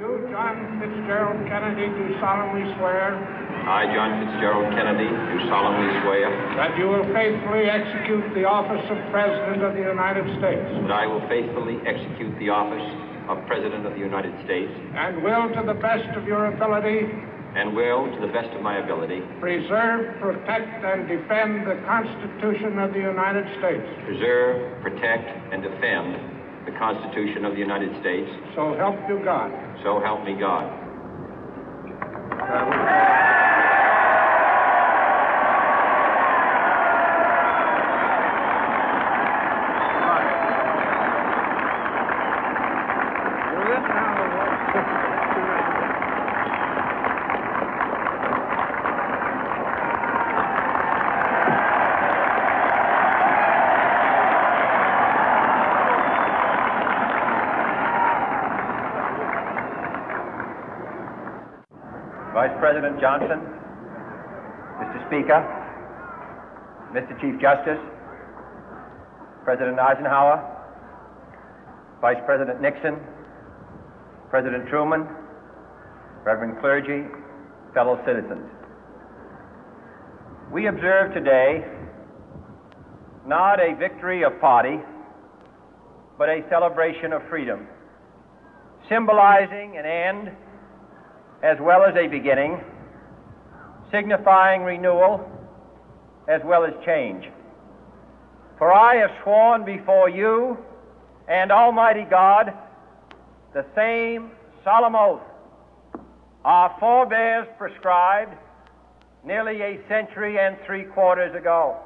You, John Fitzgerald Kennedy, do solemnly swear. I, John Fitzgerald Kennedy, do solemnly swear. That you will faithfully execute the office of President of the United States. That I will faithfully execute the office of President of the United States. And will, to the best of your ability. And will, to the best of my ability. Preserve, protect, and defend the Constitution of the United States. Preserve, protect, and defend the Constitution of the United States. So help you God. So help me God. Vice President Johnson, Mr. Speaker, Mr. Chief Justice, President Eisenhower, Vice President Nixon, President Truman, Reverend clergy, fellow citizens. We observe today not a victory of party, but a celebration of freedom, symbolizing an end as well as a beginning, signifying renewal as well as change. For I have sworn before you and Almighty God the same solemn oath our forebears prescribed nearly a century and 3/4 ago.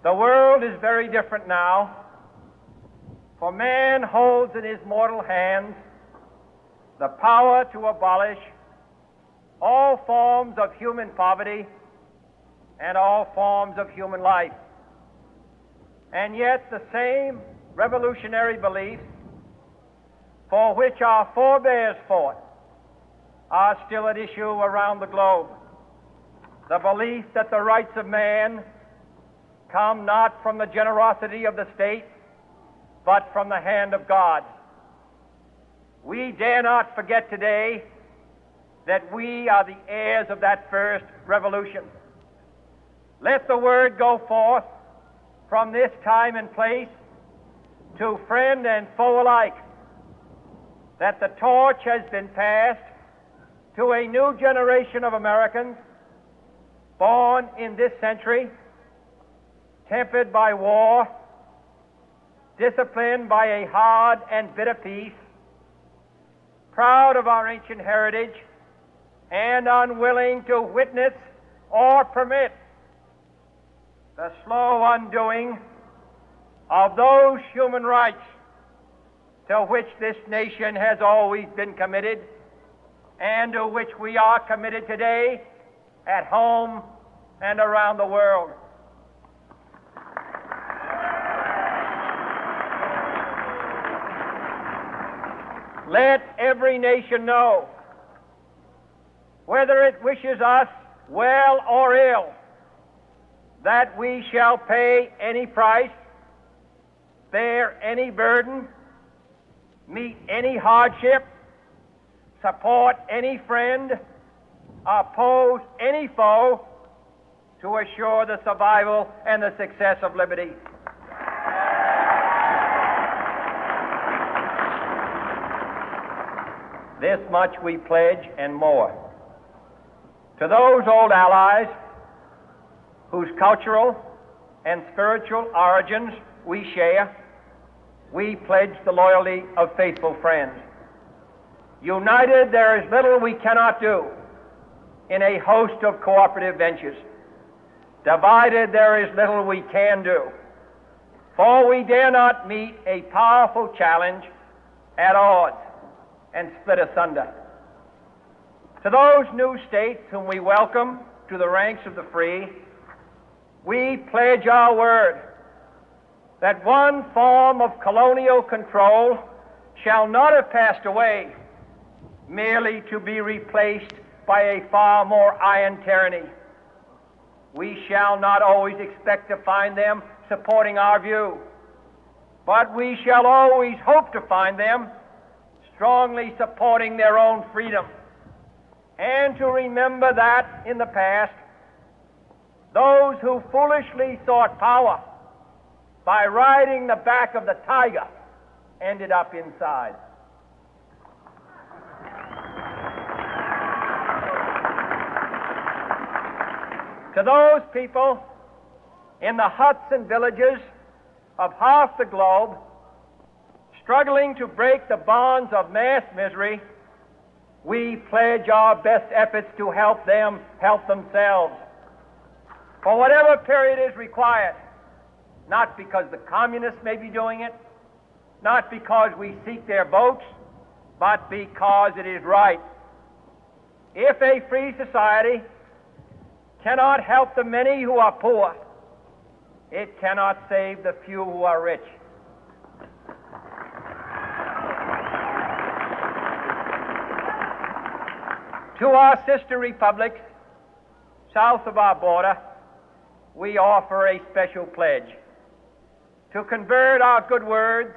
The world is very different now, for man holds in his mortal hands the power to abolish all forms of human poverty and all forms of human life. And yet the same revolutionary beliefs for which our forebears fought are still at issue around the globe. The belief that the rights of man come not from the generosity of the state, but from the hand of God. We dare not forget today that we are the heirs of that first revolution. Let the word go forth from this time and place to friend and foe alike that the torch has been passed to a new generation of Americans born in this century, tempered by war, disciplined by a hard and bitter peace, proud of our ancient heritage, and unwilling to witness or permit the slow undoing of those human rights to which this nation has always been committed and to which we are committed today at home and around the world. Let every nation know, whether it wishes us well or ill, that we shall pay any price, bear any burden, meet any hardship, support any friend, oppose any foe to assure the survival and the success of liberty. This much we pledge and more. To those old allies whose cultural and spiritual origins we share, we pledge the loyalty of faithful friends. United, there is little we cannot do in a host of cooperative ventures. Divided, there is little we can do, for we dare not meet a powerful challenge at odds and split asunder. To those new states whom we welcome to the ranks of the free, we pledge our word that one form of colonial control shall not have passed away merely to be replaced by a far more iron tyranny. We shall not always expect to find them supporting our view, but we shall always hope to find them strongly supporting their own freedom, and to remember that in the past, those who foolishly sought power by riding the back of the tiger ended up inside. To those people in the huts and villages of half the globe struggling to break the bonds of mass misery, we pledge our best efforts to help them help themselves for whatever period is required, not because the communists may be doing it, not because we seek their votes, but because it is right. If a free society cannot help the many who are poor, it cannot save the few who are rich. To our sister republics south of our border, we offer a special pledge to convert our good words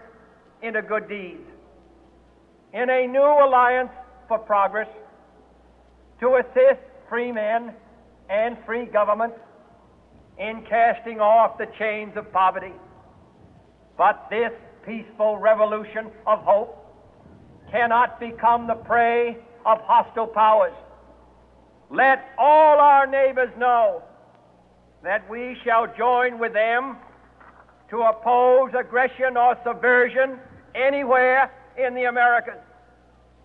into good deeds, in a new alliance for progress, to assist free men and free governments in casting off the chains of poverty. But this peaceful revolution of hope cannot become the prey of hostile powers. Let all our neighbors know that we shall join with them to oppose aggression or subversion anywhere in the Americas.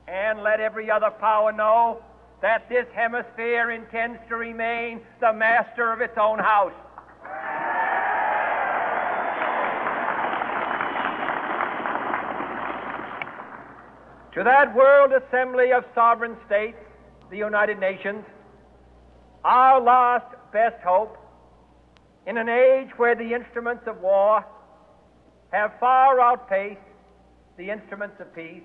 And let every other power know that this hemisphere intends to remain the master of its own house. To that world assembly of sovereign states, the United Nations, our last best hope, in an age where the instruments of war have far outpaced the instruments of peace,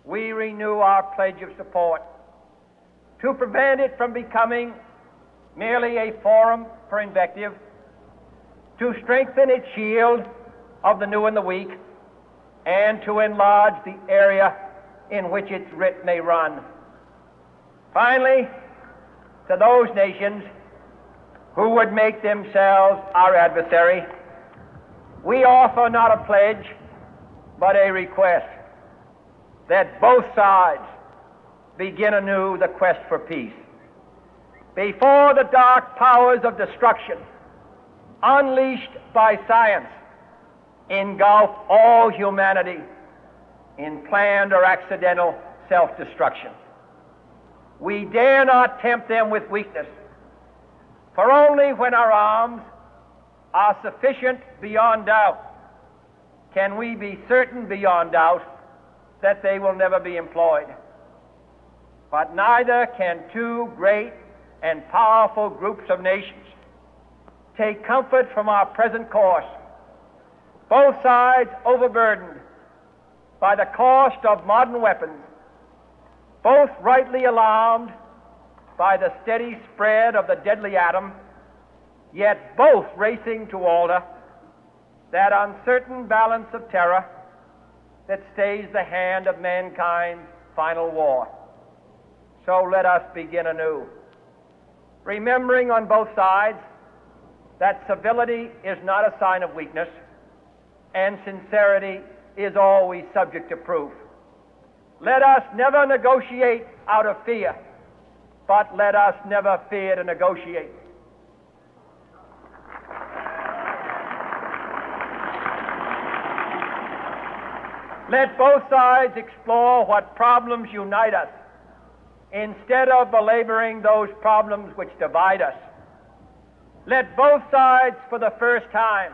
we renew our pledge of support to prevent it from becoming merely a forum for invective, to strengthen its shield of the new and the weak, and to enlarge the area in which its writ may run. Finally, to those nations who would make themselves our adversary, we offer not a pledge, but a request that both sides begin anew the quest for peace. Before the dark powers of destruction, unleashed by science, engulf all humanity in planned or accidental self-destruction, we dare not tempt them with weakness, for only when our arms are sufficient beyond doubt can we be certain beyond doubt that they will never be employed. But neither can two great and powerful groups of nations take comfort from our present course, both sides overburdened by the cost of modern weapons, both rightly alarmed by the steady spread of the deadly atom, yet both racing to alter that uncertain balance of terror that stays the hand of mankind's final war. So let us begin anew, remembering on both sides that civility is not a sign of weakness, and sincerity is always subject to proof. Let us never negotiate out of fear, but let us never fear to negotiate. Let both sides explore what problems unite us, instead of belaboring those problems which divide us. Let both sides, for the first time,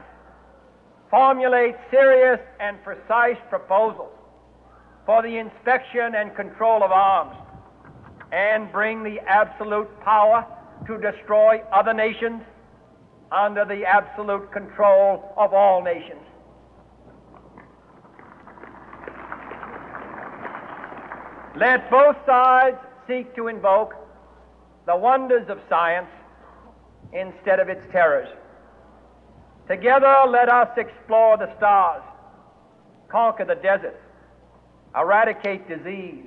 formulate serious and precise proposals for the inspection and control of arms, and bring the absolute power to destroy other nations under the absolute control of all nations. Let both sides seek to invoke the wonders of science instead of its terrors. Together, let us explore the stars, conquer the deserts, eradicate disease,